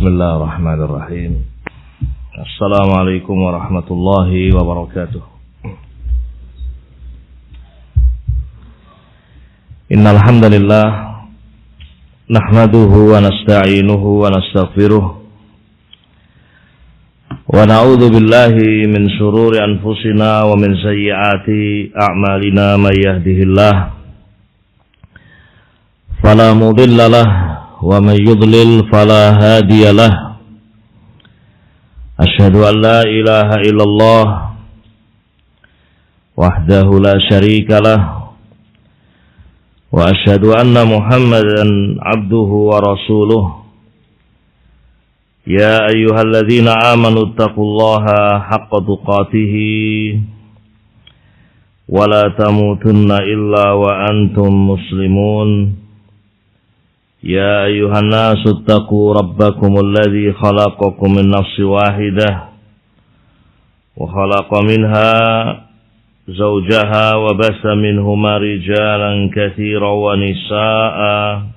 Bismillahirrahmanirrahim. Assalamualaikum warahmatullahi wabarakatuh. Innal hamdalillah nahmaduhu wa nasta'inuhu wa nastaghfiruh wa na'udzu billahi min shururi anfusina wa min sayyiati a'malina may yahdihillah fala mudilla lahu wa may yudlil fala hadiya lahu. Asyhadu an la ilaha illallah wahdahu la syarika lahu wa asyhadu anna Muhammadan abduhu wa rasuluh. Ya ayyuhalladzina amanu taqullaha haqqa tuqatih wa la tamutunna illa wa antum muslimun. Ya ayyuhan nasu attaqu rabbakumul ladzi khalaqakum min nafsin wahidah wa khalaqa minha zawjaha wa bassa minhuma rijalan katsiran wa nisaa'a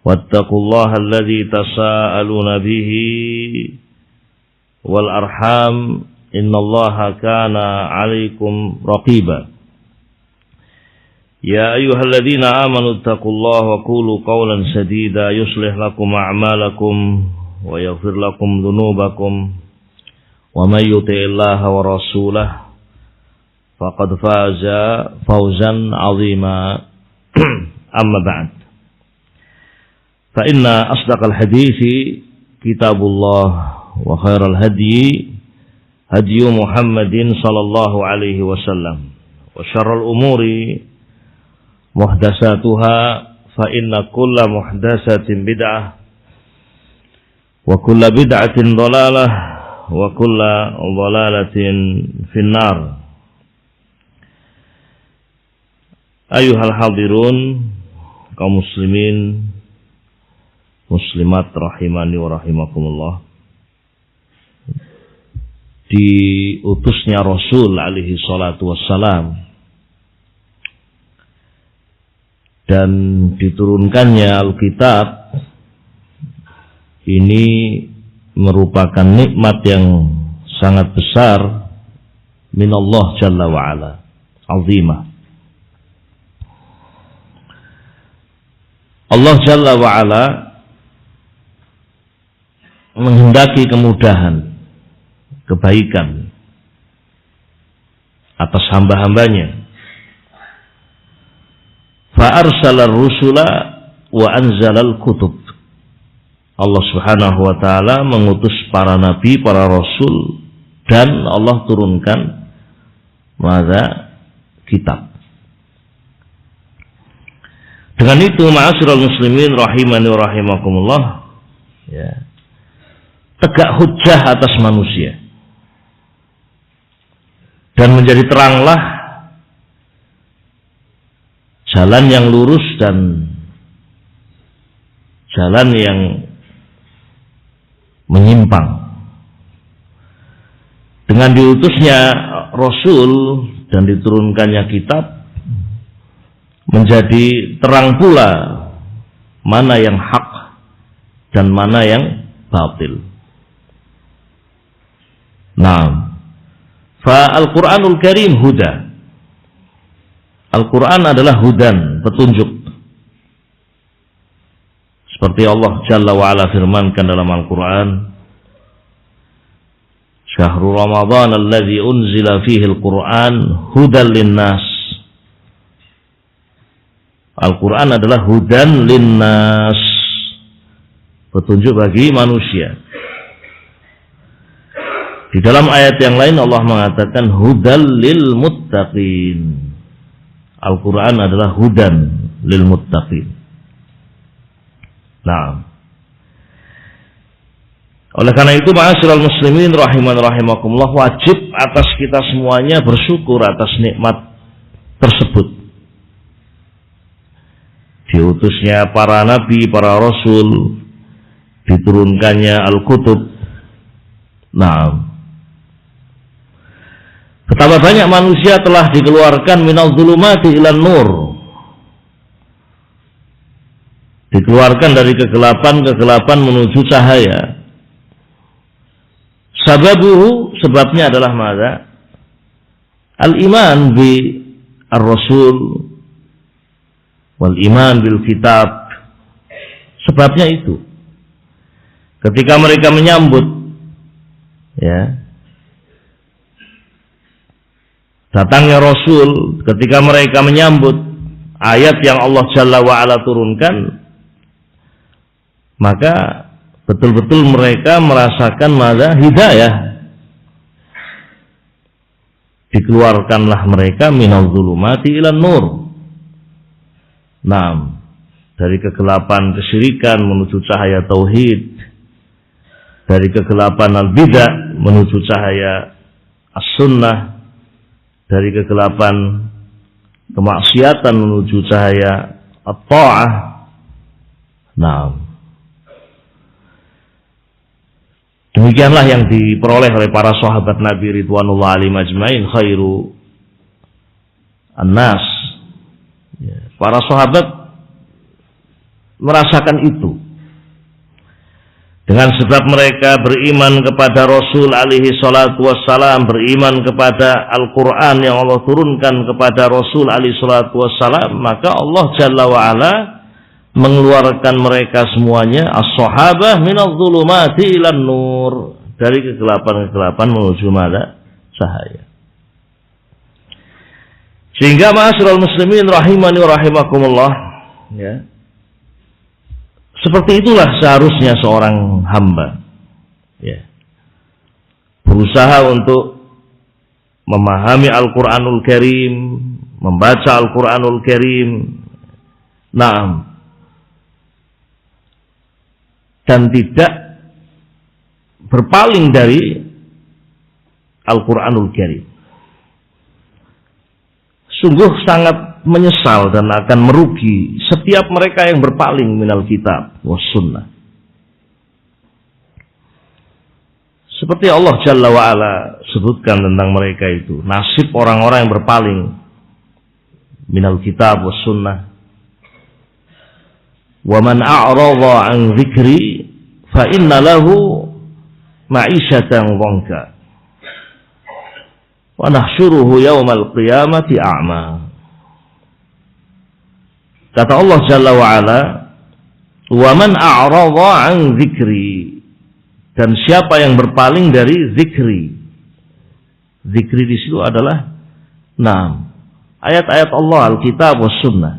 wattaqullaha alladzi tasaaluna bihi wal arham innallaha kana 'alaikum raqiba. Ya ayyuhalladzina amanu taqullaha wa qulu qawlan sadida yuslih lakum a'malakum wa yaghfir lakum dhunubakum wa may yuti'illaha wa rasulahu faqad faza fawzan 'azima. Amma ba'd. Fa inna asdaqal hadithi kitabullah wa khairal hadyi hadyu Muhammadin sallallahu alaihi wasallam wa syarrul umuri muhdasatuha fa inna kulla muhdasatin bid'ah wa kulla bid'atin dhalalah wa kulla dhalalatin finnar. Ayuhal hadirun, kaum muslimin muslimat rahimani wa rahimakumullah. Diutusnya Rasul alaihi salatu wassalam dan diturunkannya Alkitab ini merupakan nikmat yang sangat besar minallah jalla wa'ala, azimah. Allah jalla wa'ala menghendaki kemudahan, kebaikan atas hamba-hambanya. Fa'arsalar rusula wa anzalal kutub. Allah subhanahu wa ta'ala mengutus para nabi, para rasul, dan Allah turunkan kitab. Dengan itu ma'asyiral muslimin rahimani wa rahimakumullah, ya, tegak hujjah atas manusia dan menjadi teranglah jalan yang lurus dan jalan yang menyimpang. Dengan diutusnya Rasul dan diturunkannya kitab, menjadi terang pula mana yang hak dan mana yang batil. Nah, fa Al-Qur'anul Karim huda. Al-Quran adalah hudan, petunjuk. Seperti Allah Jalla wa'ala firmankan dalam Al-Quran, Syahrul Ramadan alladzi unzila fihi Al-Quran hudan linnas. Al-Quran adalah hudan linnas, petunjuk bagi manusia. Di dalam ayat yang lain Allah mengatakan hudan lil muttaqin. Al-Quran adalah hudan lil muttaqin. Nah, oleh karena itu ma'asyiral muslimin rahiman rahimakumullah, wajib atas kita semuanya bersyukur atas nikmat tersebut. Diutusnya para nabi, para rasul, diturunkannya Al-Kutub. Nah, betapa banyak manusia telah dikeluarkan minal zulumati ilan nur, Dikeluarkan dari kegelapan menuju cahaya. Sababuhu, sebabnya adalah mada? Al-iman bi ar-rasul wal iman bil kitab. Sebabnya itu. Ketika mereka menyambut datangnya Rasul, ketika mereka menyambut ayat yang Allah Jalla wa'ala turunkan, maka betul-betul mereka merasakan mada? Hidayah. Dikeluarkanlah mereka minal zulumati ilan nur. Naam, dari kegelapan kesyirikan menuju cahaya tauhid, dari kegelapan al-bidah menuju cahaya as-sunnah, dari kegelapan kemaksiatan menuju cahaya at-ta'ah. Naam. Demikianlah yang diperoleh oleh para sahabat Nabi ridwanullah alaihim ajmain, khairu an-nas. Para sahabat merasakan itu. Dengan sebab mereka beriman kepada Rasul alaihi salatu wassalam, beriman kepada Al-Quran yang Allah turunkan kepada Rasul alaihi salatu wassalam, maka Allah Jalla wa'ala mengeluarkan mereka semuanya as-sahabah minadh dhulumati ilan nur, dari kegelapan-kegelapan menuju mada? Cahaya. Sehingga ma'asyiral muslimin rahimani wa rahimakumullah, seperti itulah seharusnya seorang hamba berusaha untuk memahami Al-Quranul Karim, membaca Al-Quranul Karim, dan tidak berpaling dari Al-Quranul Karim. Sungguh sangat menyesal dan akan merugi setiap mereka yang berpaling minal kitab was sunnah. Seperti Allah Jalla wa'ala sebutkan tentang mereka itu, nasib orang-orang yang berpaling minal kitab was sunnah. Wa man a'rada an dzikri fa inna lahu ma'isyatan dhanka wa nahsyuruhu yaumal qiyamati a'ma. Kata Allah Jalla wa'ala, wa man a'rada an dzikri, dan siapa yang berpaling dari zikri. Zikri di situ adalah ayat-ayat Allah, Alkitab was sunnah.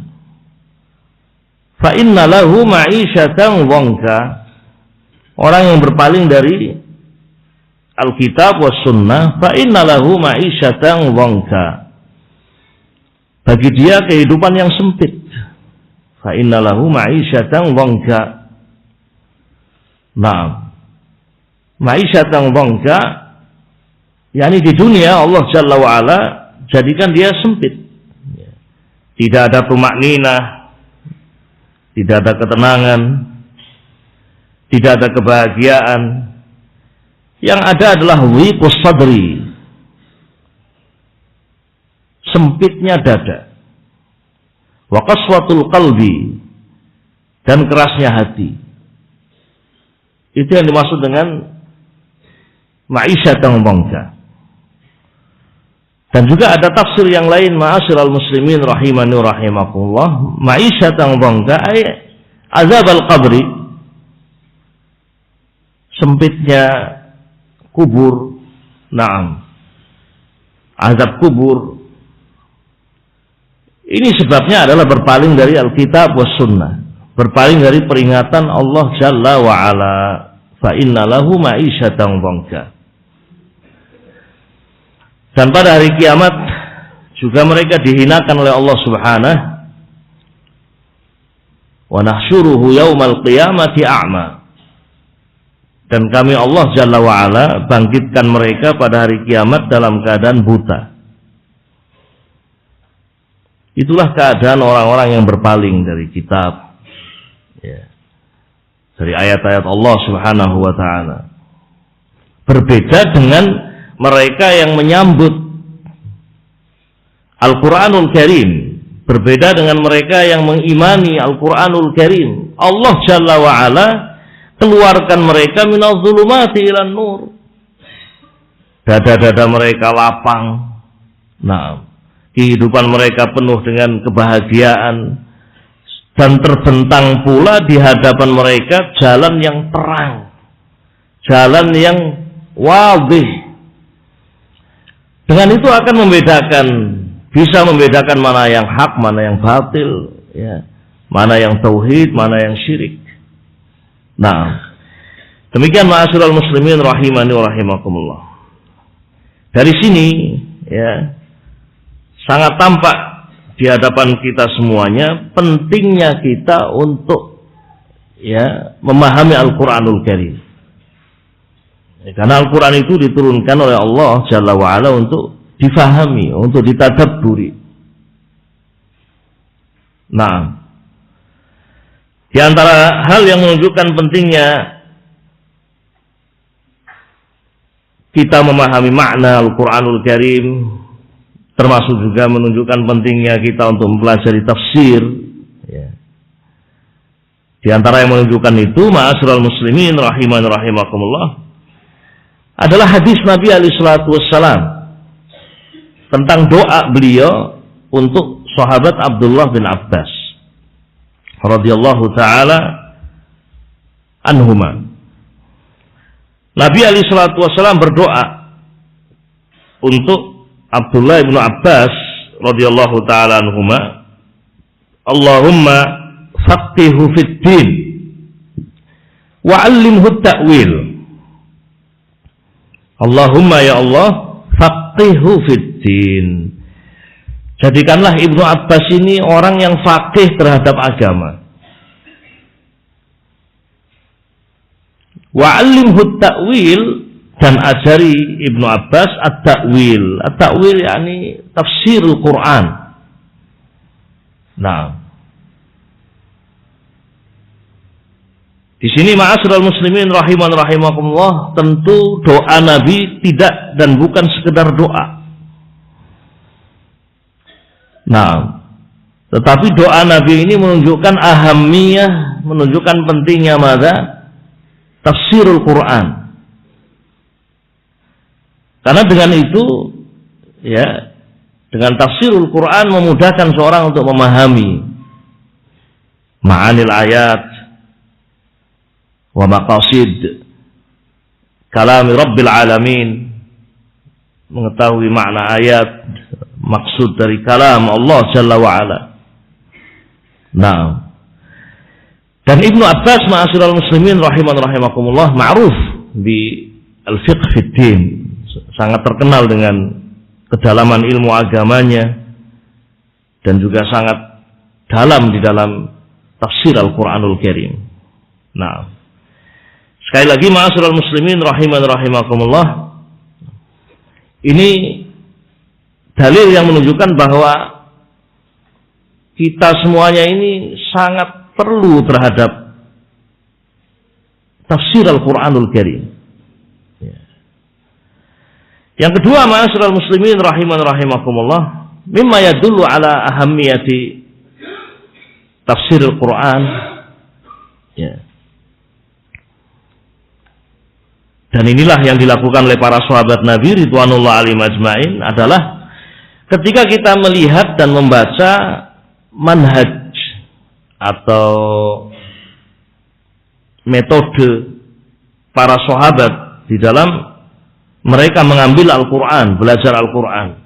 Fa inna lahu ma'isyatan dhanka, orang yang berpaling dari Alkitab was sunnah, fa inna lahu ma'isyatan dhanka, bagi dia kehidupan yang sempit. Fa inna lahu ma'isyatan dhanka. Ma'isyatan dhanka, yakni di dunia Allah Jalla wa'ala jadikan dia sempit. Tidak ada tumakninah, tidak ada ketenangan, tidak ada kebahagiaan. Yang ada adalah dhiqus sadri, sempitnya dada, wa qaswatul qalbi, dan kerasnya hati. Itu yang dimaksud dengan ma'isyatan dhanka. Dan juga ada tafsir yang lain, ma'asyiral muslimin rahimani wa rahimakumullah, ma'isyatan dhanka ay azab al-qabri, sempitnya kubur. Azab kubur. Ini sebabnya adalah berpaling dari Alkitab was sunnah, berpaling dari peringatan Allah Jalla wa'ala, fa inna lahu ma'isyatan dhanka. Dan pada hari kiamat juga mereka dihinakan oleh Allah Subhanahu wa nahsyuruhu yaumal qiyamati a'ma. Dan kami Allah Jalla wa'ala bangkitkan mereka pada hari kiamat dalam keadaan buta. Itulah keadaan orang-orang yang berpaling dari kitab, dari ayat-ayat Allah Subhanahu wa ta'ala. Berbeda dengan mereka yang menyambut Al-Quranul Karim, Berbeda dengan mereka yang mengimani Al-Quranul Karim. Allah Jalla wa'ala keluarkan mereka minaz zulumati ilan nur. Dada-dada mereka lapang. Nah, kehidupan mereka penuh dengan kebahagiaan. Dan terbentang pula di hadapan mereka jalan yang terang. Jalan yang wadih. Dengan itu akan bisa membedakan mana yang hak, mana yang batil, ya. Mana yang tauhid, mana yang syirik. Nah, demikian ma'asyiral muslimin rahimani wa rahimakumullah. Dari sini, ya, sangat tampak di hadapan kita semuanya pentingnya kita untuk, ya, memahami Al-Quranul Karim. Ya, karena Al-Quran itu diturunkan oleh Allah Jalla wa'ala untuk difahami, untuk ditadabburi. Nah, di antara hal yang menunjukkan pentingnya kita memahami makna Al-Quranul Karim, termasuk juga menunjukkan pentingnya kita untuk mempelajari tafsir, ya. Di antara yang menunjukkan itu, ma'asyiral muslimin rahimani rahimakumullah, adalah hadis Nabi alaihi salatu wassalam tentang doa beliau untuk sahabat Abdullah bin Abbas radhiyallahu taala anhuma. Nabi alaihi salatu wasallam berdoa untuk Abdullah bin Abbas radhiyallahu taala anhuma, Allahumma faqihhu fid din wa 'allimhu at-ta'wil. Allahumma ya Allah faqihhu fid din. Jadikanlah Ibnu Abbas ini orang yang faqih terhadap agama. Wa 'allimhu ta'wil, dan ajari Ibnu Abbas at-ta'wil. At-ta'wil yakni tafsirul Quran. Nah, di sini ma'asyiral muslimin rahiman rahimakumullah, tentu doa Nabi tidak dan bukan sekedar doa. Nah, tetapi doa Nabi ini menunjukkan ahamiyah, menunjukkan pentingnya mada? Tafsirul Quran. Karena dengan itu, ya, dengan tafsirul Quran memudahkan seorang untuk memahami ma'anil ayat wa maqasid kalami Rabbil Alamin, mengetahui makna ayat, maksud dari kalam Allah Jalla wa'ala. Nah, dan Ibnu Abbas ma'asyiral muslimin rahiman rahimakumullah ma'ruf di al-fiqh fid din, sangat terkenal dengan kedalaman ilmu agamanya dan juga sangat dalam di dalam tafsir Al-Quranul Karim. Nah, sekali lagi ma'asyiral muslimin rahiman rahimakumullah, ini dalil yang menunjukkan bahwa kita semuanya ini sangat perlu terhadap tafsir Al-Quranul Karim. Yang kedua, ma'asyiral muslimin rahiman rahimakumullah, mimma yadullu ala ahammiyati tafsir Al-Quran, ya. Dan inilah yang dilakukan oleh para sahabat Nabi ridwanullah alaihim ajmain, adalah ketika kita melihat dan membaca manhaj atau metode para sahabat di dalam mereka mengambil Al-Quran, belajar Al-Quran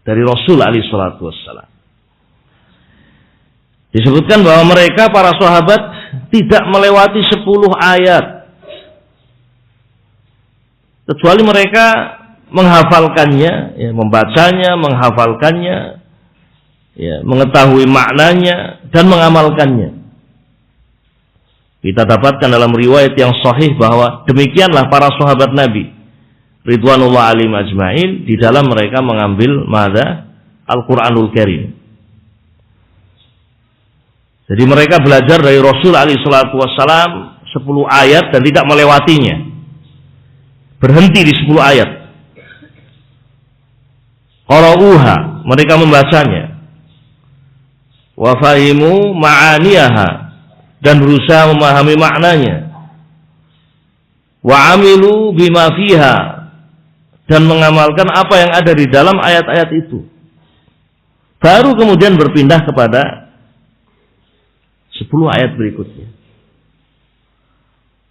dari Rasul alaihi salatu wassalam. Disebutkan bahwa mereka para sahabat tidak melewati 10 ayat kecuali mereka menghafalkannya, ya, membacanya, menghafalkannya, ya, mengetahui maknanya dan mengamalkannya. Kita dapatkan dalam riwayat yang sahih bahwa demikianlah para sahabat Nabi ridwanullah alaihim ajmain di dalam mereka mengambil mada Al-Quranul Karim. Jadi mereka belajar dari Rasul alaihi salatu wassalam 10 ayat dan tidak melewatinya. Berhenti di 10 ayat. Qara'uha, mereka membacanya. wa fahimu ma'aniyaha, dan berusaha memahami maknanya, wa amilu bima fiha, dan mengamalkan apa yang ada di dalam ayat-ayat itu. Baru kemudian berpindah kepada 10 ayat berikutnya.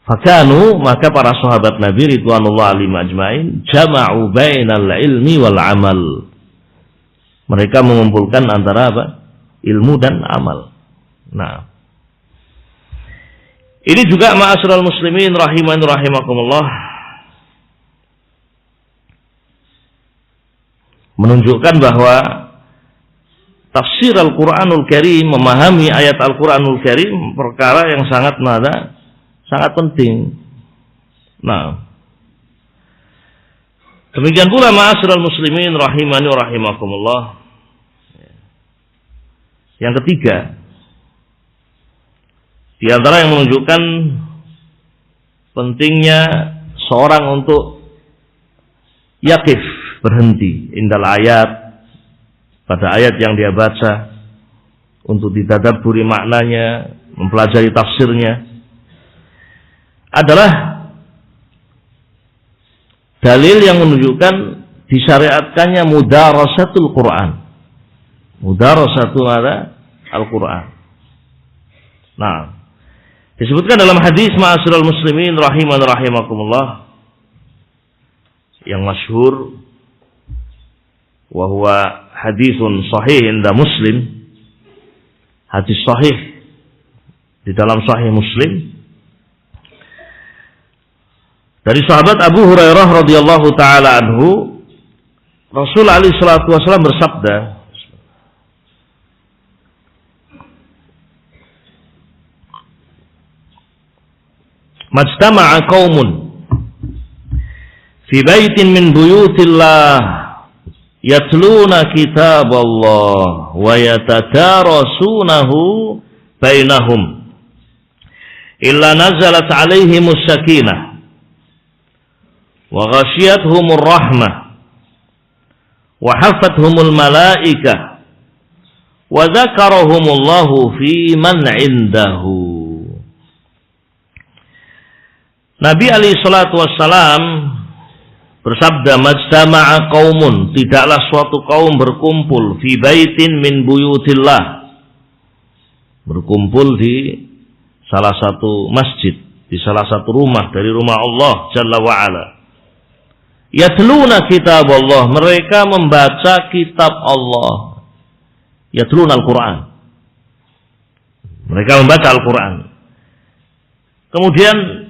Fakanu, maka para sahabat Nabi ridwanullah alaihim ajmain, jama'u bainal ilmi wal amal. Mereka mengumpulkan antara apa? Ilmu dan amal. Nah, ini juga ma'asyiral muslimin rahimani rahimakumullah, menunjukkan bahwa tafsir Al-Quranul Karim, memahami ayat Al-Quranul Karim, perkara yang sangat penting. Nah, demikian pula ma'asyiral muslimin rahimani rahimakumullah. Yang ketiga, di antara yang menunjukkan pentingnya seorang untuk yaqif, berhenti indal ayat, pada ayat yang dia baca, untuk ditadabburi maknanya, mempelajari tafsirnya, adalah dalil yang menunjukkan disyariatkannya mudarasatul Quran. Mudarasatul Al-Quran. Nah, disebutkan dalam hadis ma'asyiral muslimin rahiman rahimakumullah yang masyhur, wa huwa haditsun sahih inda Muslim, hadis sahih di dalam Sahih Muslim, dari sahabat Abu Hurairah radhiyallahu taala anhu, Rasul alaihi salatu wasallam bersabda, majtama'a qaumun fi baitin min buyutillah yatluna kitaballah wa yatadarasunahu bainahum illa nazalat alaihimus sakinah wa ghasyiyatuhumur rahmah wa hafathumul malaikah wa dzakarahumullahu fi man indahu. Nabi alaihi salatu wassalam bersabda, majtama'a qaumun, tidaklah suatu kaum berkumpul, fi baitin min buyutillah, berkumpul di salah satu masjid, di salah satu rumah dari rumah Allah Jalla wa'ala. Yatluna kitab Allah, mereka membaca kitab Allah. Yatluna Al-Quran, mereka membaca Al-Quran. Kemudian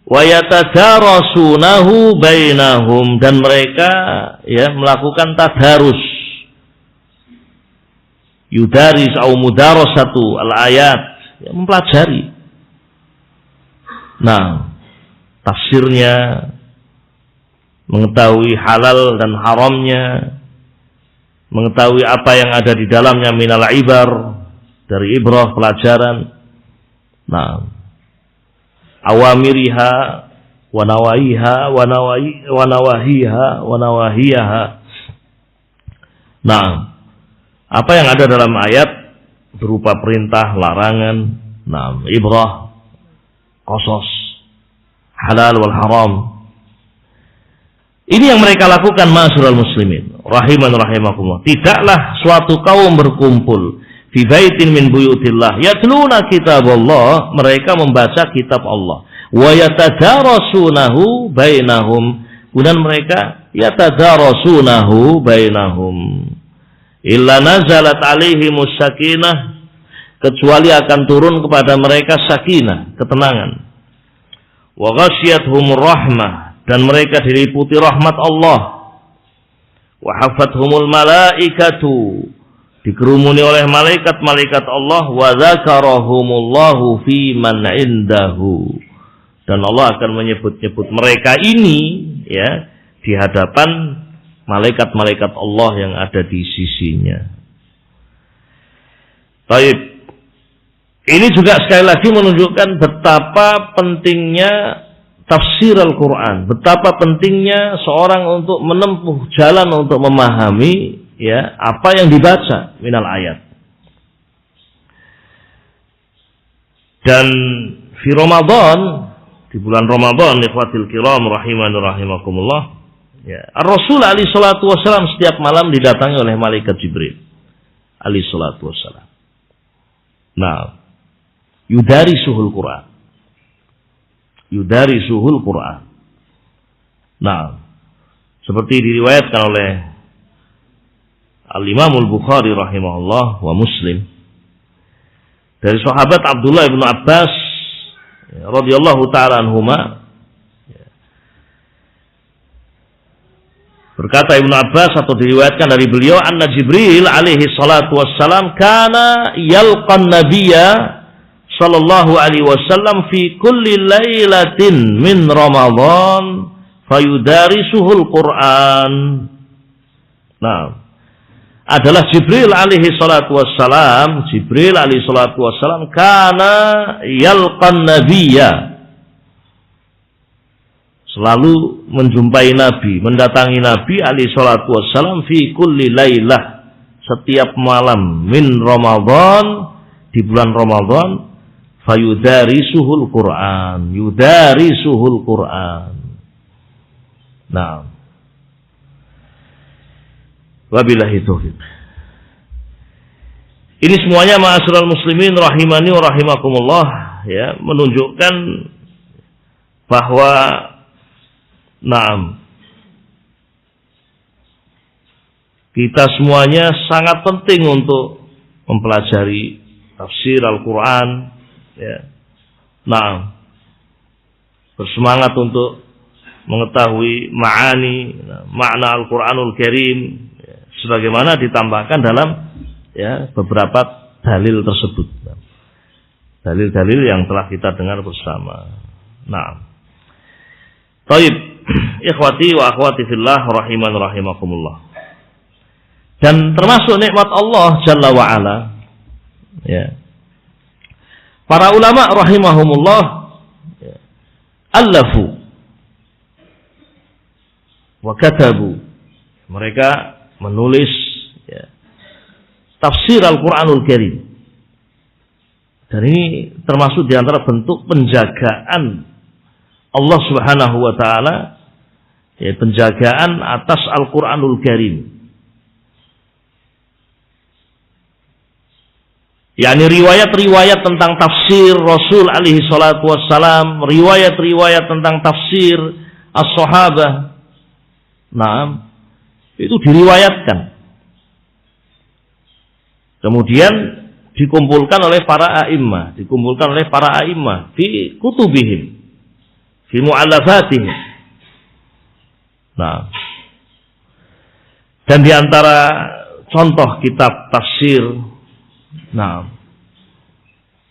wa yatadarasunahu bainahum, dan mereka melakukan tadarus, yudaris au mudarasatu al-ayat, mempelajari. Nah, tafsirnya, mengetahui halal dan haramnya, mengetahui apa yang ada di dalamnya minal ibar, dari ibrah, pelajaran. Nah, awamiriha wa nawahiha wa nawahiyaha. Nah, apa yang ada dalam ayat berupa perintah, larangan, nah, ibrah, qasas, halal wal haram. Ini yang mereka lakukan ma'asyiral muslimin rahiman rahimakumullah. Tidaklah suatu kaum berkumpul fi baitin min buyutillah yatluna kitaballah, mereka membaca kitab Allah, wa yatadarasunahu bainahum, kemudian mereka yatadarasunahu bainahum, illa nazalat alaihimus sakinah, kecuali akan turun kepada mereka sakinah, ketenangan, wa ghasyiyatuhumur rahmah, dan mereka diliputi rahmat Allah, wa hafathumul malaikatu, dikerumuni oleh malaikat-malaikat Allah, wa dzakarahumullahu fi man indahu, dan Allah akan menyebut-nyebut mereka ini di hadapan malaikat-malaikat Allah yang ada di sisinya. Baik, ini juga sekali lagi menunjukkan betapa pentingnya tafsir Al-Quran, betapa pentingnya seorang untuk menempuh jalan untuk memahami apa yang dibaca minal ayat. Dan fi Ramadan, di bulan Ramadan, ikhwatil kiram rahimani rahimakumullah, ya, Rasul alaihi salatu wasallam setiap malam didatangi oleh malaikat Jibril alaihi salatu wasallam. Nah, yudarisuhul Quran. Yudarisuhul Quran. Nah, seperti diriwayatkan oleh Al-Imam Al-Bukhari rahimahullah wa Muslim dari sahabat Abdullah bin Abbas radhiyallahu ta'ala anhuma, berkata Ibnu Abbas atau diriwayatkan dari beliau, anna Jibril alaihi salatu wassalam kana yalqan nabiyya sallallahu alaihi wasallam fi kulli lailatin min Ramadan fayudarisuhul Quran. Nah, adalah Jibril alaihi salatu wassalam, Jibril alaihi salatu wassalam kana yalqan nabiyya, selalu menjumpai Nabi, mendatangi Nabi alaihi salatu wassalam fi kulli lailah, setiap malam min Ramadan, di bulan Ramadan, fayudarisuhul Quran, yudarisuhul Quran. Nah, wabillahi taufiq. Ini semuanya ma'asyiral muslimin rahimani wa rahimakumullah, ya, menunjukkan bahwa kita semuanya sangat penting untuk mempelajari tafsir Al-Quran, ya. Bersemangat untuk mengetahui ma'ani, makna Al-Quranul Karim, ya, sebagaimana ditambahkan dalam, ya, beberapa dalil tersebut, dalil-dalil yang telah kita dengar bersama. Taib, ikhwati wa akhwati fillah rahiman rahimakumullah. Dan termasuk nikmat Allah Jalla wa Ala, ya, para ulama rahimahumullah, ya, allafu wa katabu, mereka menulis, ya, tafsir Al-Quranul Karim. Dan ini termasuk di antara bentuk penjagaan Allah Subhanahu wa ta'ala, ya, penjagaan atas Al-Quranul Karim. yakni riwayat-riwayat tentang tafsir Rasul alaihi salatu wassalam, riwayat-riwayat tentang tafsir as-sahabah. Nah, itu diriwayatkan. Kemudian dikumpulkan oleh para a'immah, fi kutubihim, fi mu'allafatihim. Nah, dan diantara contoh kitab tafsir, nah,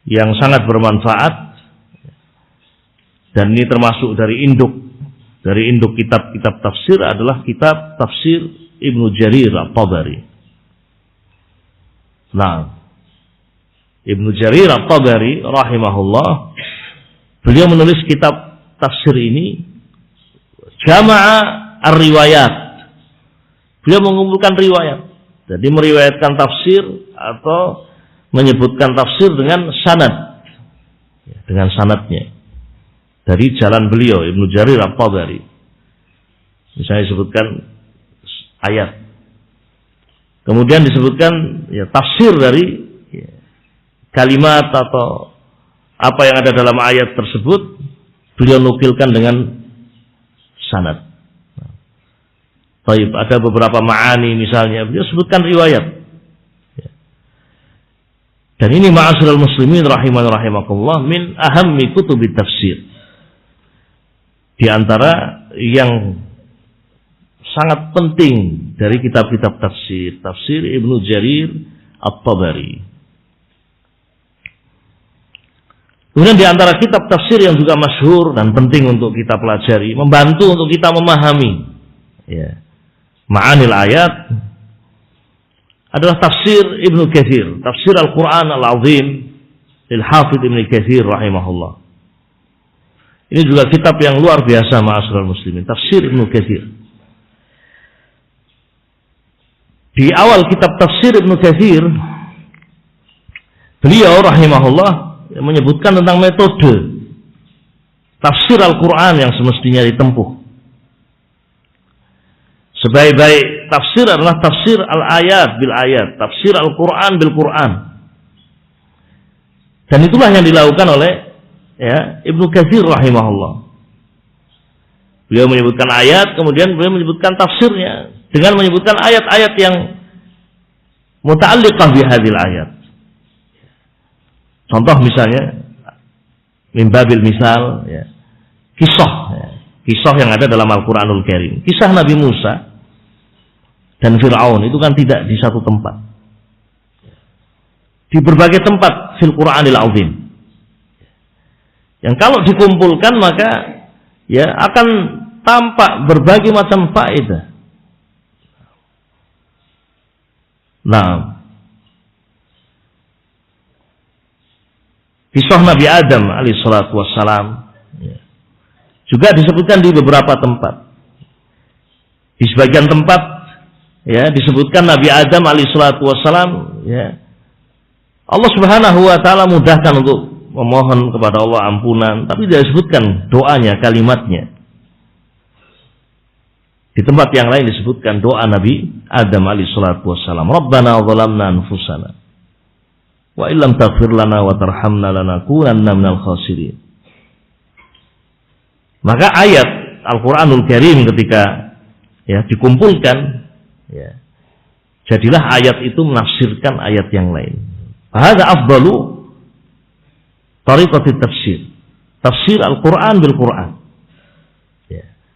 yang sangat bermanfaat, dan ini termasuk dari induk kitab-kitab tafsir adalah kitab tafsir Ibnu Jarir At-Tabari. Nah, Ibnu Jarir At-Tabari rahimahullah, beliau menulis kitab tafsir ini jama'a ar-riwayat. Beliau mengumpulkan riwayat. Jadi meriwayatkan tafsir atau menyebutkan tafsir dengan sanad, dengan sanadnya dari jalan beliau Ibnu Jarir At-Tabari. Misalnya disebutkan ayat, kemudian disebutkan ya tafsir dari ya, kalimat atau apa yang ada dalam ayat tersebut, beliau nukilkan dengan sanad. Baik, ada beberapa ma'ani misalnya, beliau sebutkan riwayat. Dan ini ma'asyiral muslimin rahiman rahimakumullah min ahammi kutubit tafsir. Di antara yang sangat penting dari kitab-kitab tafsir, tafsir Ibnu Jarir At-Tabari. Kemudian di antara kitab tafsir yang juga masyhur dan penting untuk kita pelajari, membantu untuk kita memahami ya, ma'anil ayat, adalah tafsir Ibnu Katsir, tafsir Al-Quran Al-Azim lil Hafidh Ibnu Katsir rahimahullah. Ini juga kitab yang luar biasa ma'asyiral muslimin, tafsir Ibnu Katsir. Di awal kitab tafsir Ibnu Katsir, beliau rahimahullah menyebutkan tentang metode tafsir Al-Quran yang semestinya ditempuh. Sebaik-baik tafsir adalah tafsir al-ayat bil ayat, tafsir Al-Quran bil Quran. Dan itulah yang dilakukan oleh Ibnu Katsir rahimahullah. Beliau menyebutkan ayat, kemudian beliau menyebutkan tafsirnya dengan menyebutkan ayat-ayat yang muta'alliqah bihadil ayat. Contoh misalnya min babil misal, kisah yang ada dalam Al-Quranul Karim. Kisah Nabi Musa dan Fir'aun itu kan tidak di satu tempat. Di berbagai tempat fil Quranil Azim. Yang kalau dikumpulkan maka akan tampak berbagai macam faedah. Nah, kisah Nabi Adam alaihissalatu wassalam juga disebutkan di beberapa tempat. Di sebagian tempat disebutkan Nabi Adam alaihissalatu wassalam Allah Subhanahu wa taala mudahkan untuk memohon kepada Allah ampunan, tapi tidak disebutkan doanya, kalimatnya. Di tempat yang lain disebutkan doa Nabi Adam alaihissalatu wassalam, Rabbana zalamna anfusana wa illam taghfir lana wa tarhamna lanakunanna minal khasirin. Maka ayat Al-Quranul Karim ketika dikumpulkan, jadilah ayat itu menafsirkan ayat yang lain. Hadza afdalu tariqati tafsir. Tafsir Al-Quran bil Quran.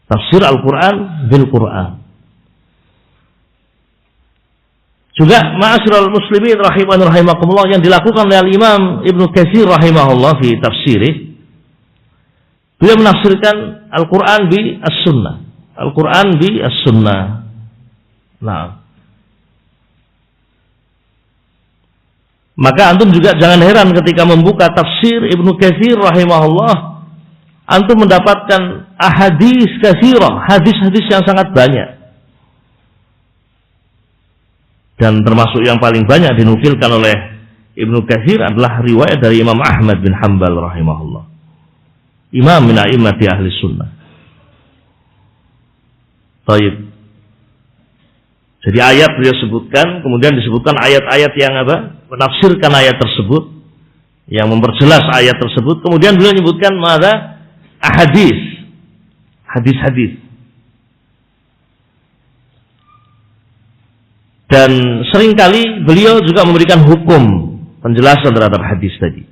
Tafsir Al-Quran bil Quran. Juga ma'asyiral muslimin rahimani rahimakumullah yang dilakukan oleh Imam Ibnu Katsir rahimahullah fi tafsirih. Beliau menafsirkan Al-Quran bi as-sunnah. Al-Quran bi as-sunnah. Nah, maka antum juga jangan heran ketika membuka tafsir Ibnu Katsir rahimahullah, antum mendapatkan ahadits katsirah, hadis-hadis yang sangat banyak. Dan termasuk yang paling banyak dinukilkan oleh Ibnu Katsir adalah riwayat dari Imam Ahmad bin Hanbal rahimahullah. Imam min a'immati ahli sunnah. Baik. Jadi ayat beliau sebutkan, kemudian disebutkan ayat-ayat yang menafsirkan ayat tersebut, yang memperjelas ayat tersebut. Kemudian beliau menyebutkan hadis. Dan seringkali beliau juga memberikan hukum penjelasan terhadap hadis tadi.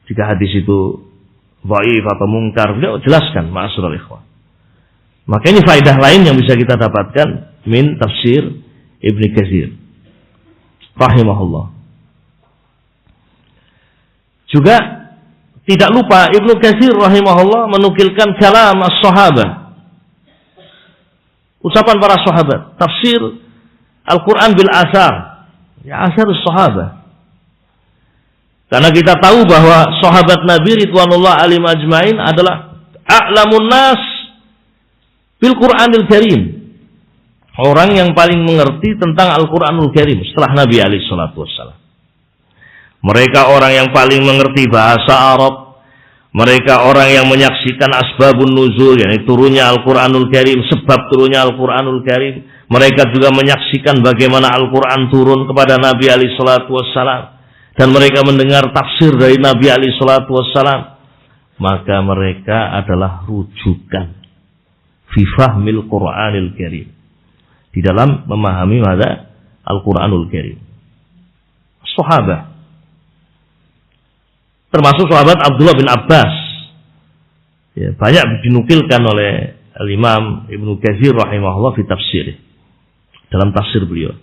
Jika hadis itu dhaif atau mungkar, beliau jelaskan, ma'asyiral ikhwan. Maka ini faedah lain yang bisa kita dapatkan min tafsir Ibnu Katsir rahimahullah. Juga tidak lupa Ibnu Katsir rahimahullah menukilkan kalam as-sahabah, ucapan para sahabat, tafsir Al-Quran bil asar, asar as-sahabah. Karena kita tahu bahwa sahabat Nabi ridwanullah alaihim ajmain adalah a'lamun nas bil Quranil Karim. Orang yang paling mengerti tentang Al-Quranul Karim setelah Nabi alaihi salatu wassalam. Mereka orang yang paling mengerti bahasa Arab. Mereka orang yang menyaksikan asbabun nuzul, yakni turunnya Al-Quranul Karim, sebab turunnya Al-Quranul Karim. Mereka juga menyaksikan bagaimana Al-Quran turun kepada Nabi alaihi salatu wassalam. Dan mereka mendengar tafsir dari Nabi alaihi salatu wassalam. Maka mereka adalah rujukan fi fahmil Qur'anil Karim, di dalam memahami Al-Quranul Karim. Sahabat, termasuk sahabat Abdullah bin Abbas, banyak dinukilkan oleh Al-Imam Ibnu Katsir rahimahullah fi tafsir, dalam tafsir beliau.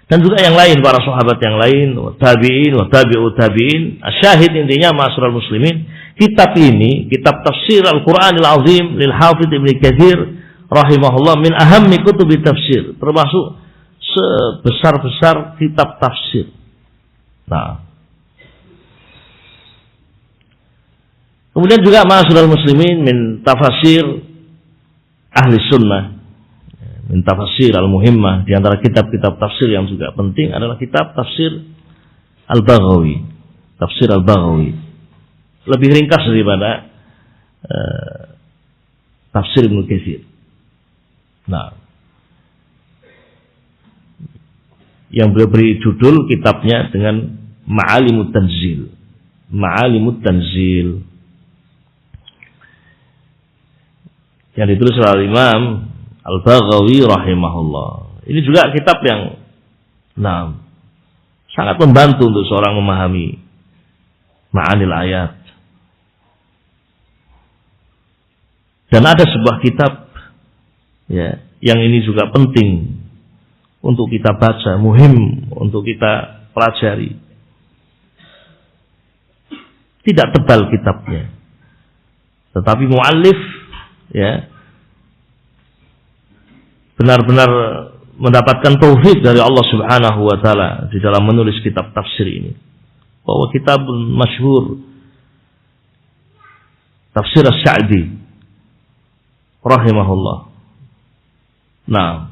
Dan juga yang lain, para sahabat yang lain, tabi'in wa tabi'ut tabi'in. Asyahid intinya ma'asyiral muslimin, kitab ini, kitab tafsir Al-Quranil Azim lil Hafidz Ibnu Katsir rahimahullah min ahammi kutubi tafsir, termasuk sebesar-besar kitab tafsir. Nah, kemudian juga ma'asyiral muslimin min tafasir ahli sunnah, min tafasir al-muhimmah, di antara kitab-kitab tafsir yang juga penting adalah kitab tafsir Al-Baghawi, tafsir Al-Baghawi. Lebih ringkas daripada tafsir Ibnu Katsir. Nah, yang beri judul kitabnya dengan Ma'alimut Tanzil. Ma'alimut Tanzil. Yang ditulis oleh Imam Al-Baghawi rahimahullah. Ini juga kitab yang sangat membantu untuk seorang memahami ma'anil ayat. Dan ada sebuah kitab ya, yang ini juga penting untuk kita baca, muhim untuk kita pelajari. Tidak tebal kitabnya, tetapi muallif ya benar-benar mendapatkan taufik dari Allah Subhanahu wa taala di dalam menulis kitab tafsir ini. Bahwa kitab masyhur Tafsir As-Sa'di rahimahullah. Nah,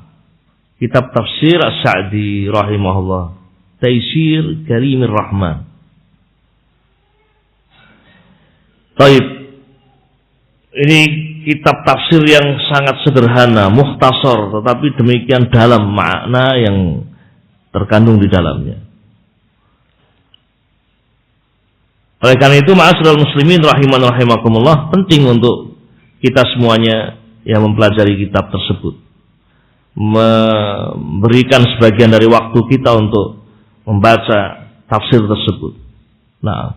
kitab tafsir As-Sa'di rahimahullah, Taisir Karimir Rahman. Baik. Ini kitab tafsir yang sangat sederhana, mukhtasar, tetapi demikian dalam makna yang terkandung di dalamnya. Oleh karena itu, ma'asyiral muslimin rahiman rahimakumullah, penting untuk kita semuanya yang mempelajari kitab tersebut, memberikan sebagian dari waktu kita untuk membaca tafsir tersebut. Nah,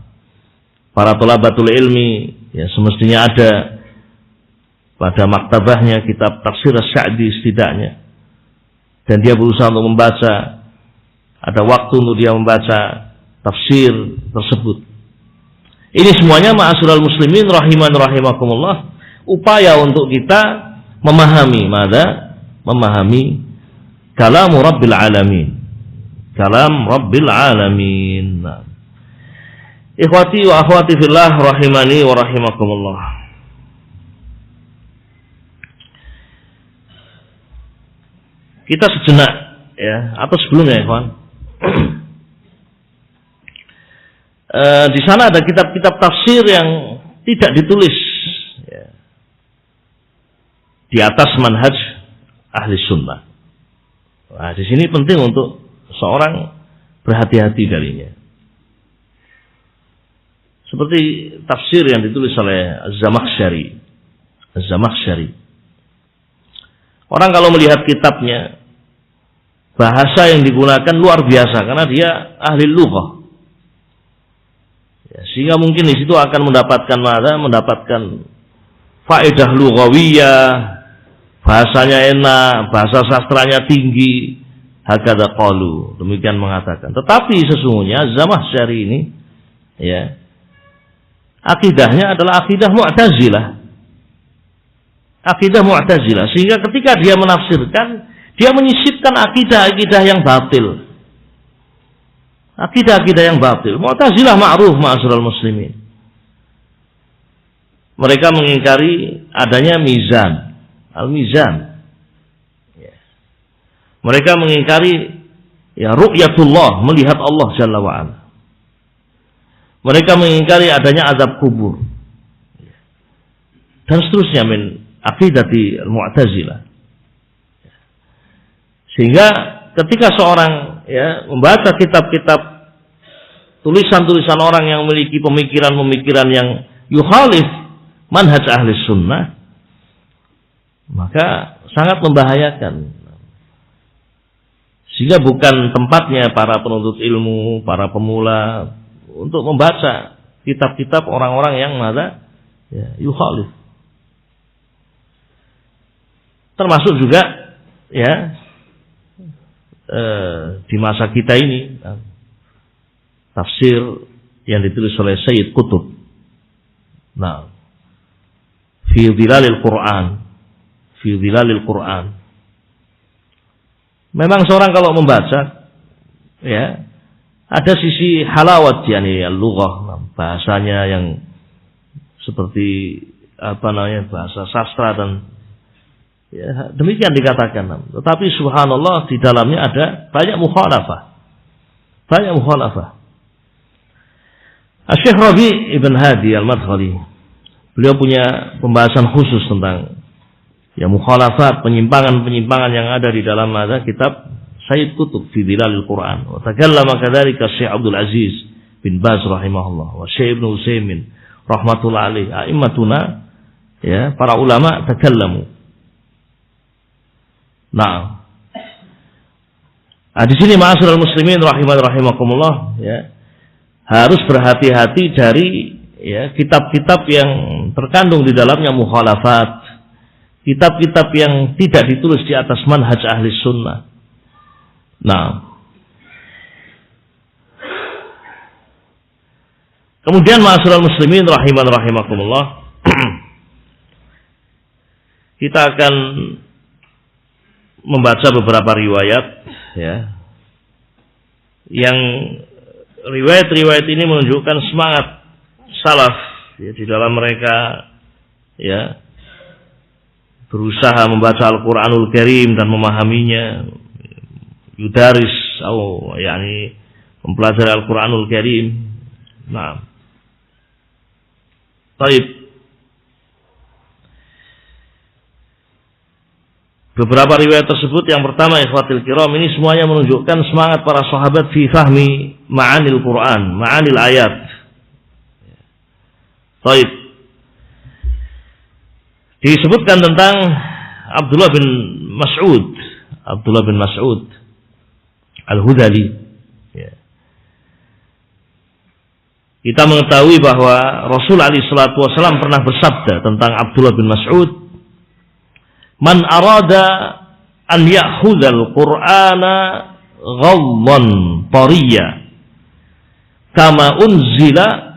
para thalabatul ilmi ya semestinya ada pada maktabahnya kitab tafsir As-Sa'di setidaknya, dan dia berusaha untuk membaca, ada waktu untuk dia membaca tafsir tersebut. Ini semuanya ma'asyiral muslimin rahiman rahimakumullah, upaya untuk kita memahami memahami kalam Rabbil Alamin. Kalam Rabbil Alamin. Nah. Ikhwati wa akhwati fillah rahimani wa rahimakumullah. Kita sejenak ya, atau sebelumnya ikhwan. Di sana ada kitab-kitab tafsir yang tidak ditulis ya, di atas manhaj ahli sunnah. Nah, di sini penting untuk seorang berhati-hati darinya. Seperti tafsir yang ditulis oleh Az-Zamakhsyari. Az-Zamakhsyari. Orang kalau melihat kitabnya, bahasa yang digunakan luar biasa karena dia ahli lughah. Ya, sehingga mungkin di situ akan mendapatkan faedah lughawiyah, bahasanya enak, bahasa sastranya tinggi, hakadha qalu, demikian mengatakan. Tetapi sesungguhnya Zamakhsyari ini ya, akidahnya adalah akidah Mu'tazilah. Akidah Mu'tazilah, sehingga ketika dia menafsirkan, dia menyisipkan akidah-akidah yang batil. Akidah-akidah yang batil. Mu'tazilah ma'ruf ma'asyiral muslimin. Mereka mengingkari adanya mizan, al-mizan. Mereka mengingkari ya ru'yatullah, melihat Allah Jalla wa'ala. Mereka mengingkari adanya azab kubur. Dan seterusnya min aqidati al-Mu'tazilah. Sehingga ketika seorang ya membaca kitab-kitab tulisan-tulisan orang yang memiliki pemikiran-pemikiran yang yukhalif manhaj ahli sunnah, maka sangat membahayakan. Sehingga bukan tempatnya para penuntut ilmu, para pemula untuk membaca kitab-kitab orang-orang yang mana ya, yukhalif. Termasuk juga ya di masa kita ini tafsir yang ditulis oleh Sayyid Qutb. Nah, fi dhilalil Quran, fi dhilalil Quran. Memang seorang kalau membaca ya ada sisi halawat yani al-lughah, bahasanya yang seperti bahasa sastra dan ya, demikian dikatakan. Tetapi subhanallah di dalamnya ada banyak mukhalafah. Banyak mukhalafah. Syekh Rabi' Ibn Hadi Al-Madkhali, beliau punya pembahasan khusus tentang mukhalafat, penyimpangan-penyimpangan yang ada di dalam kitab Sayyid Qutb fi Dhilalil Quran. Wa takallama kadzalika Syekh Abdul Aziz bin Baz rahimahullah wa Syekh Ibnu Utsaimin rahmatullah alaihi. A'immatuna, para ulama takallamu. Nah, di sini ma'asyiral muslimin rahimakumullah, harus berhati-hati dari kitab-kitab yang terkandung di dalamnya mukhalafat, kitab-kitab yang tidak ditulis di atas manhaj ahli sunnah. Nah, kemudian ma'asyiral muslimin rahimakumullah, kita akan membaca beberapa riwayat, yang riwayat-riwayat ini menunjukkan semangat salaf di dalam mereka berusaha membaca Al-Qur'anul Karim dan memahaminya, yudaris atau mempelajari Al-Qur'anul Karim. Nah, baik. Beberapa riwayat tersebut, yang pertama ikhwatil kiram, ini semuanya menunjukkan semangat para sahabat fi fahmi ma'anil Quran, ma'anil ayat. Baik. Disebutkan tentang Abdullah bin Mas'ud Al-Hudali. Kita mengetahui bahwa Rasul alaihi salatu wasallam pernah bersabda tentang Abdullah bin Mas'ud, "Man arada an ya'khudhal Qur'ana ghaddan tariya kama unzila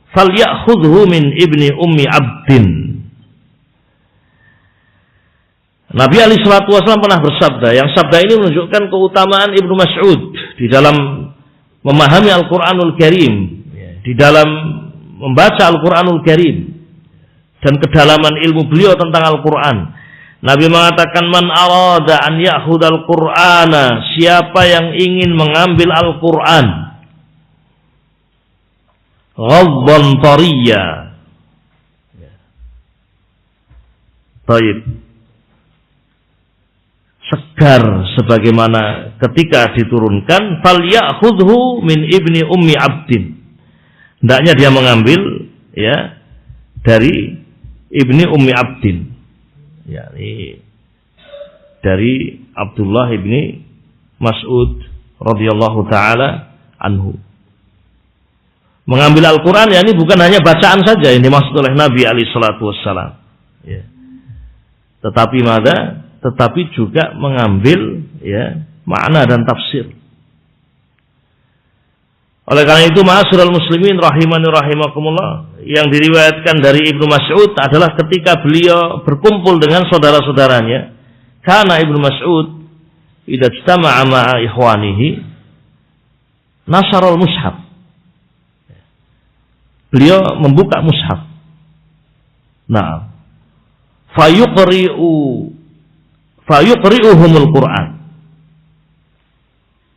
falyakhudhu min ibni ummi abdin." Nabi alaihi salatu wasallam pernah bersabda, yang sabda ini menunjukkan keutamaan Ibnu Mas'ud di dalam memahami Al-Qur'anul Karim, di dalam membaca Al-Qur'anul Karim, dan kedalaman ilmu beliau tentang Al-Qur'an. Nabi mengatakan, "Man arada an ya'khudhal Qur'ana," siapa yang ingin mengambil Al-Qur'an ghaddan tariya. Baik. Segar sebagaimana ketika diturunkan, "Falyakhudhu min ibni ummi abdin." Hendaknya dia mengambil dari ibni ummi abdin, dari Abdullah ibni Mas'ud radhiyallahu taala anhu. Mengambil Al-Quran ini bukan hanya bacaan saja yang dimaksud oleh Nabi alaihi salatu wassalam, tetapi juga mengambil makna dan tafsir. Oleh karena itu, ma'asyiral muslimin rahimani rahimakumullah, yang diriwayatkan dari Ibnu Mas'ud adalah ketika beliau berkumpul dengan saudara-saudaranya, karena Ibnu Mas'ud idza ijtama'a ma'a ikhwanihi nasarul mushaf. Beliau membuka mushaf. Nah, fayuqri'uhumul Qur'an.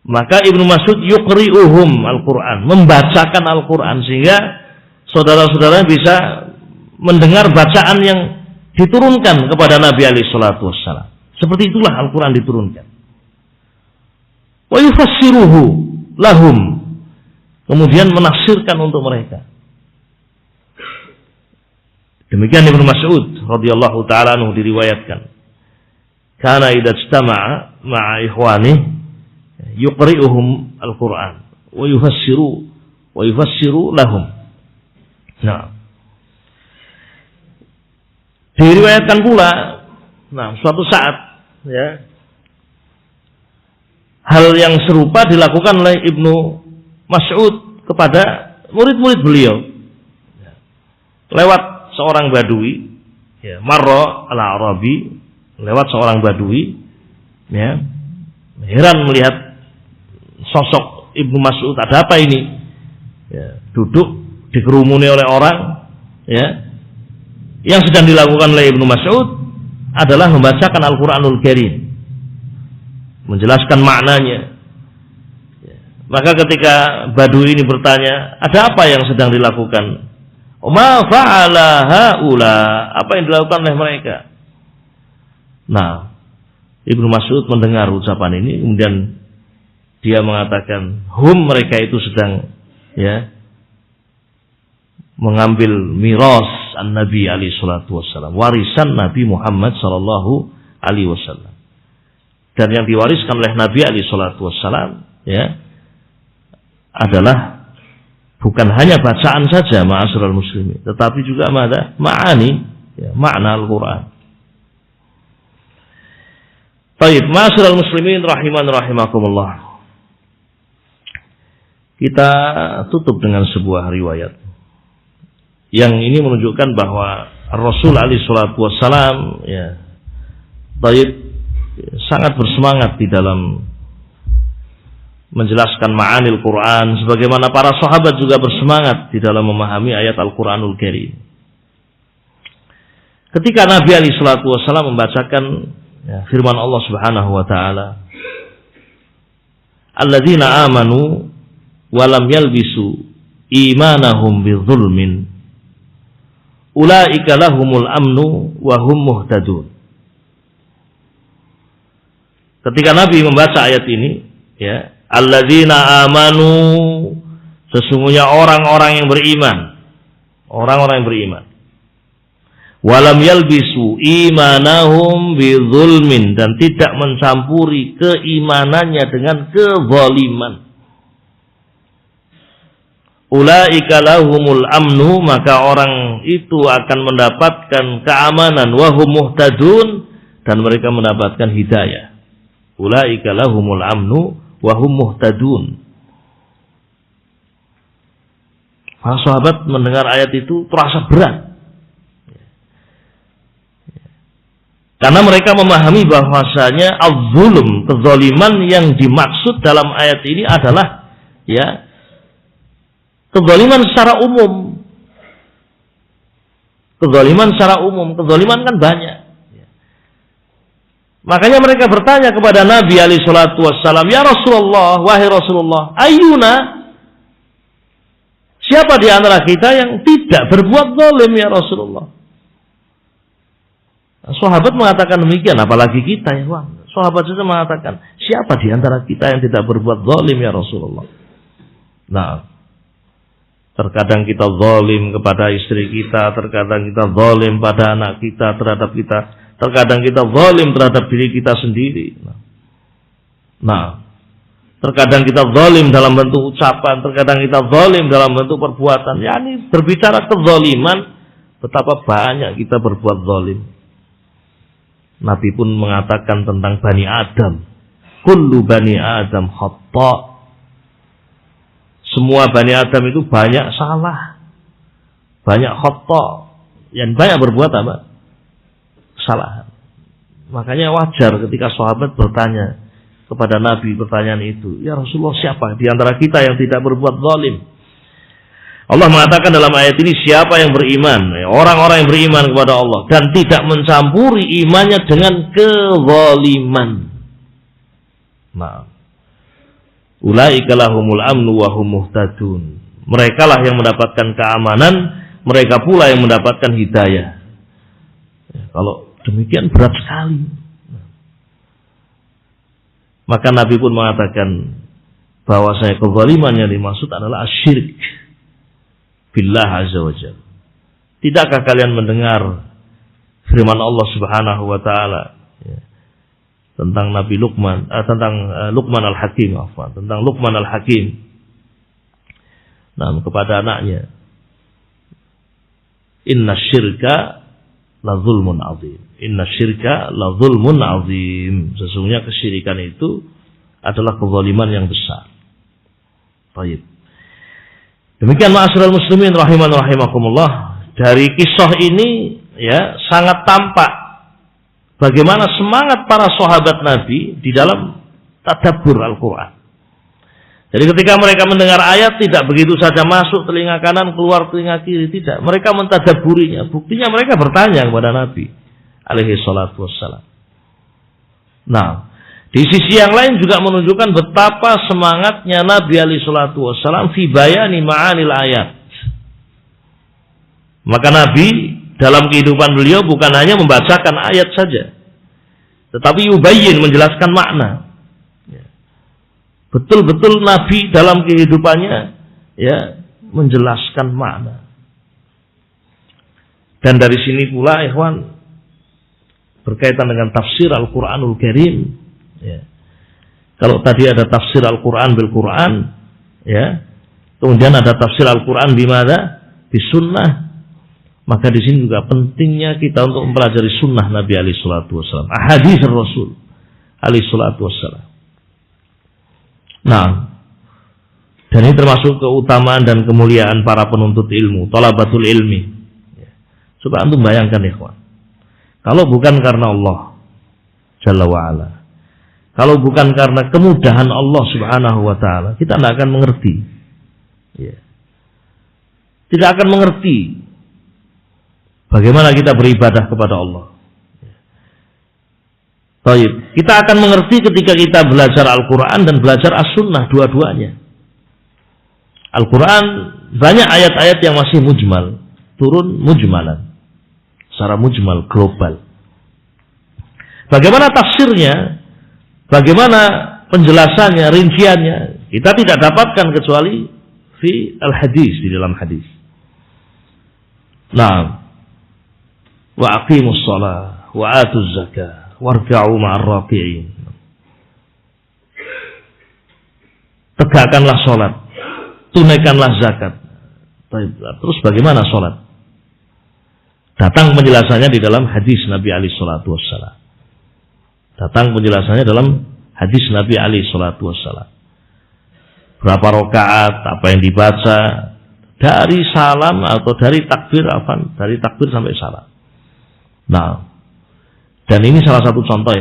Maka Ibnu Mas'ud yuqri'uhum Al-Quran, membacakan Al-Quran, sehingga saudara-saudara bisa mendengar bacaan yang diturunkan kepada Nabi alaihi salatu wassalam. Seperti itulah Al-Quran diturunkan. Wa yufassiruhu lahum, kemudian menafsirkan untuk mereka. Demikian Ibnu Mas'ud radhiyallahu taala anhu diriwayatkan, kana idza ijtama'a ma'a ikhwanihi yuqri'uhum Al-Quran wa yufassiru lahum. Nah, diriwayatkan pula, suatu saat hal yang serupa dilakukan oleh Ibnu Mas'ud kepada murid-murid beliau. Lewat seorang badui, marra al-Arabi, lewat seorang badui, heran melihat sosok Ibnu Mas'ud, ada apa ini? Duduk dikerumuni oleh orang, yang sedang dilakukan oleh Ibnu Mas'ud adalah membacakan Al-Quranul Karim, menjelaskan maknanya, Maka ketika Badui ini bertanya, ada apa yang sedang dilakukan? Ma fa'ala haula, apa yang dilakukan oleh mereka? Nah, Ibnu Mas'ud mendengar ucapan ini, kemudian dia mengatakan, mereka itu sedang mengambil miras an-Nabi alaihi salatu wassalam, warisan Nabi Muhammad sallallahu alaihi wasallam. Dan yang diwariskan oleh Nabi alaihi salatu wassalam adalah bukan hanya bacaan saja ma'asyiral muslimin, tetapi juga ma'ani, makna Al-Qur'an. Baik, ma'asyiral muslimin rahiman rahimakumullah. Kita tutup dengan sebuah riwayat yang ini menunjukkan bahwa Rasul alaihi salatu wassalam sangat bersemangat di dalam menjelaskan ma'anil Quran, sebagaimana para sahabat juga bersemangat di dalam memahami ayat Al-Quranul Karim. Ketika Nabi alaihi salatu wassalam membacakan firman Allah Subhanahu wa taala, alladzina amanu walam yalbisu imanahum bidzulmin ulaika lahumul amnu wa hum muhtadun. Ketika Nabi membaca ayat ini, alladzina amanu, sesungguhnya orang-orang yang beriman, walam yalbisu imanahum bidzulmin, dan tidak mencampuri keimanannya dengan kezaliman. Ulaika lahumul amnu, maka orang itu akan mendapatkan keamanan, wahum muhtadun, dan mereka mendapatkan hidayah. Ulaika lahumul amnu wahum muhtadun. Para sahabat mendengar ayat itu terasa berat, karena mereka memahami bahwasanya az-zulm, kezaliman yang dimaksud dalam ayat ini adalah kezaliman secara umum. Kezaliman kan banyak. Makanya mereka bertanya kepada Nabi alaihi salatu wassalam, ya Rasulullah, wahai Rasulullah, ayyuna, siapa di antara kita yang tidak berbuat zalim ya Rasulullah? Sahabat mengatakan demikian, apalagi kita ya. Sahabat saja mengatakan, siapa di antara kita yang tidak berbuat zalim ya Rasulullah? Nah, terkadang kita zalim kepada istri kita, terkadang kita zalim pada anak kita, terhadap kita, terkadang kita zalim terhadap diri kita sendiri. Nah, terkadang kita zalim dalam bentuk ucapan, terkadang kita zalim dalam bentuk perbuatan. Ini berbicara kezaliman, betapa banyak kita berbuat zalim. Nabi pun mengatakan tentang Bani Adam, kullu Bani Adam khata'. Semua Bani Adam itu banyak salah, banyak khata', yang banyak berbuat apa? Kesalahan. Makanya wajar ketika sahabat bertanya kepada Nabi pertanyaan itu, ya Rasulullah, siapa di antara kita yang tidak berbuat zalim? Allah mengatakan dalam ayat ini, siapa yang beriman, orang-orang yang beriman kepada Allah dan tidak mencampuri imannya dengan kezaliman. Nah, ulaika lahumul amnu wa hum muhtadun. Mereka lah yang mendapatkan keamanan, mereka pula yang mendapatkan hidayah. Kalau demikian berat sekali. Maka Nabi pun mengatakan bahwasanya kezaliman yang dimaksud adalah asyirik billah azza wa jalla. Tidakkah kalian mendengar firman Allah Subhanahu wa taala tentang Nabi Luqman, tentang Luqman al-Hakim, tentang Luqman al-Hakim. Nah, kepada anaknya, inna syirka la zulmun azim. Inna syirka la zulmun azim. Sesungguhnya kesyirikan itu adalah kezaliman yang besar. Baik. Demikian ma'asyiral muslimin rahiman rahimakumullah. Dari kisah ini sangat tampak bagaimana semangat para sahabat Nabi di dalam tadabbur Al-Quran. Jadi ketika mereka mendengar ayat, tidak begitu saja masuk telinga kanan, keluar telinga kiri, tidak. Mereka mentadabburinya. Buktinya mereka bertanya kepada Nabi alaihi salatu wassalam. Nah, Di sisi yang lain juga menunjukkan betapa semangatnya Nabi alaihi salatu wassalam fi bayani ma'anil ayat. Maka Nabi dalam kehidupan beliau bukan hanya membacakan ayat saja, tetapi yubayyin, menjelaskan makna. Betul-betul Nabi dalam kehidupannya ya menjelaskan makna. Dan dari sini pula ikhwan, berkaitan dengan tafsir Al-Qur'anul Karim. Ya. Kalau tadi ada tafsir Al-Quran bil Quran, ya, kemudian ada tafsir Al-Quran bimana? Di sunnah. Maka di sini juga pentingnya kita untuk mempelajari sunnah Nabi alaihi salatu wassalam, ahadits Rasul alaihi salatu wassalam. Nah, dan ini termasuk keutamaan dan kemuliaan para penuntut ilmu, thalabatul ilmi. Coba antum bayangkan ikhwan, kalau bukan karena Allah Jalla wa'ala, kalau bukan karena kemudahan Allah Subhanahu wa ta'ala, kita tidak akan mengerti. Ya. Tidak akan mengerti bagaimana kita beribadah kepada Allah. Baik, kita akan mengerti ketika kita belajar Al-Quran dan belajar As-Sunnah, dua-duanya. Al-Quran banyak ayat-ayat yang masih mujmal, turun mujmalan, secara mujmal, global. Bagaimana tafsirnya? Bagaimana penjelasannya, rinciannya, kita tidak dapatkan kecuali fi al-hadis, di dalam hadis. Nah, wa aqimus shalah wa atuz zakah warka'u ma'ar raki'in. Tegakkanlah salat, tunaikanlah zakat. Terus bagaimana salat? Datang penjelasannya di dalam hadis Nabi alaihi salatu wassalam. Datang penjelasannya dalam hadis Nabi alaihi salatu wassalam. Berapa rakaat, apa yang dibaca, dari salam atau dari takbir, dari takbir sampai salam. Nah, dan ini salah satu contoh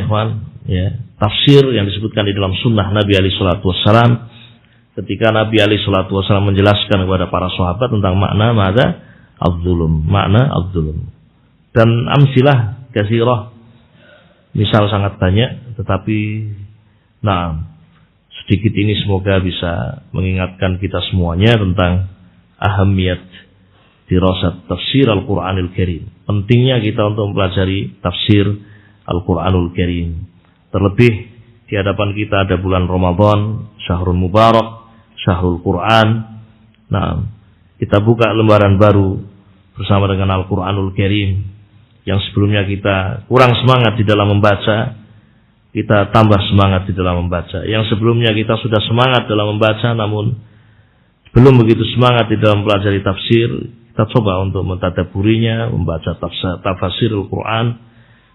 ya, tafsir yang disebutkan di dalam sunnah Nabi alaihi salatu wassalam, ketika Nabi alaihi salatu wassalam menjelaskan kepada para sahabat tentang makna az-zulum, makna az-zulum. Dan amsilah katsirah, misal sangat banyak, tetapi sedikit ini semoga bisa mengingatkan kita semuanya tentang ahamiyat dirasat tafsir Al-Quranul Karim. Pentingnya kita untuk mempelajari tafsir Al-Quranul Karim. Terlebih di hadapan kita ada bulan Ramadan, Syahrul Mubarak, Syahrul Quran. Nah, kita buka lembaran baru bersama dengan Al-Quranul Karim. Yang sebelumnya kita kurang semangat di dalam membaca, kita tambah semangat di dalam membaca. Yang sebelumnya kita sudah semangat dalam membaca, namun belum begitu semangat di dalam mempelajari tafsir, kita coba untuk mentadabburinya, membaca tafsir Al-Quran.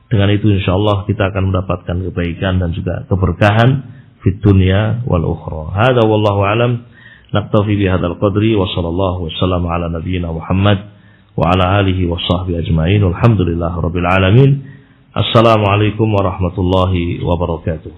Dengan itu insyaallah kita akan mendapatkan kebaikan dan juga keberkahan fid dunya wal ukhra. Hada wallahu alam. Naktafi bihadzal qadri wa sallallahu wasallam ala nabiyyina Muhammad wa ala alihi wa sahbihi ajma'in. Alhamdulillah rabbil alamin. Assalamualaikum warahmatullahi wabarakatuh.